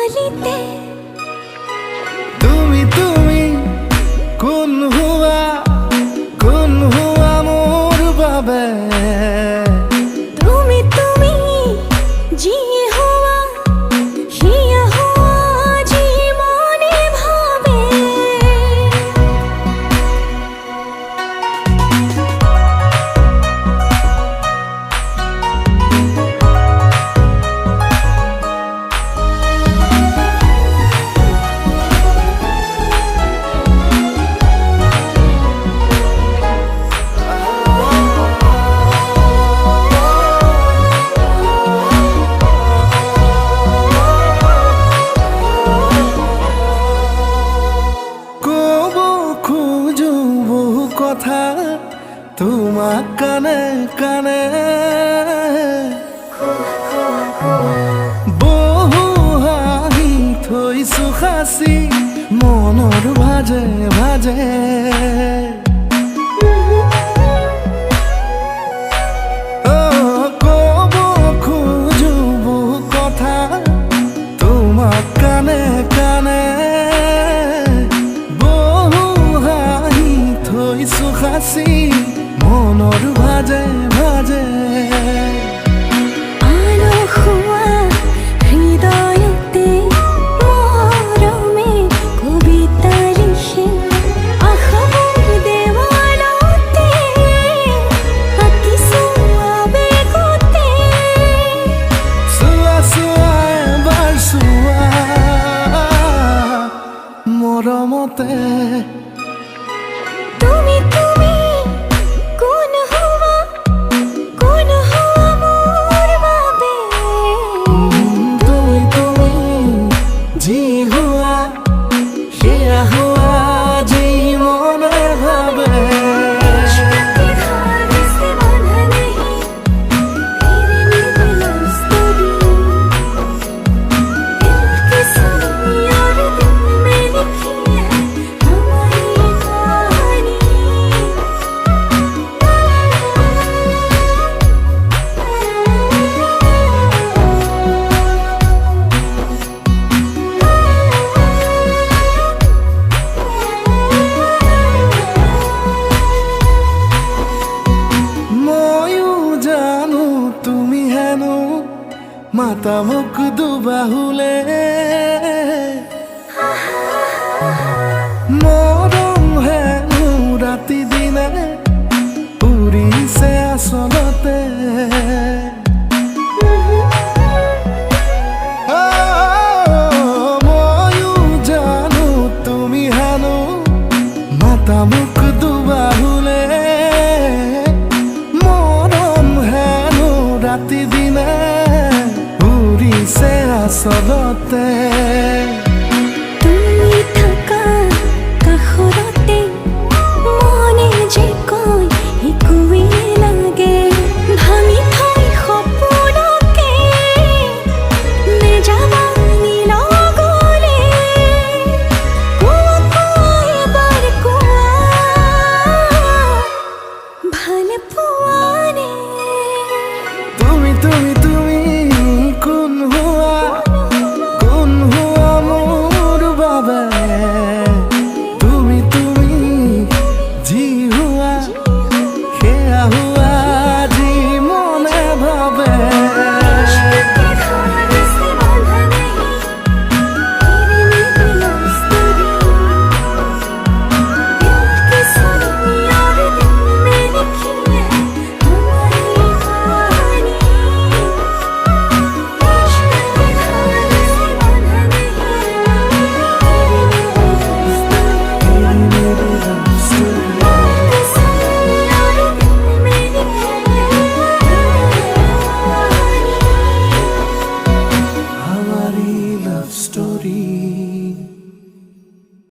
गलिते तुमी तुमी कुन हुआ मोर बाबे तुमी तुमी जिए हुआ हिया हुआ जी मने भावे কথা তোমাক কানে কানে বহু হাঁহি থৈছো সাঁচি মনৰ ভাজে ভাজে কব খোজো বহু কথা তোমাক কানে কানে হাসি মনৰ ভাজে ভাজে আলো খোৱা হৃদয়তে মৰমে কবিতা লিখে আশাবোৰ দেৱালতে আঁকিছো আবেগতে চোৱা চোৱা এবাৰ চোৱা মৰমতে तुमी तुमी कुन हुआ मोर बाबे तुमी तुमी जी हुआ हिया हुआ जी मने भावे के धार से बंधा नहीं तेरे में दोस्ती दिल की सुनी और दिल में लिखी है हमारी कहानी ময়ো জানো তুমি হেনো মাতা মোক দুবাহুলে মৰম হেনো ৰাতি দিনে উৰিছে আচলতে ময়ো জানো তুমি হেনো মাতা মোক দুবাহুলে মৰম হেনো ৰাতি দিনে উৰিছে আচলতে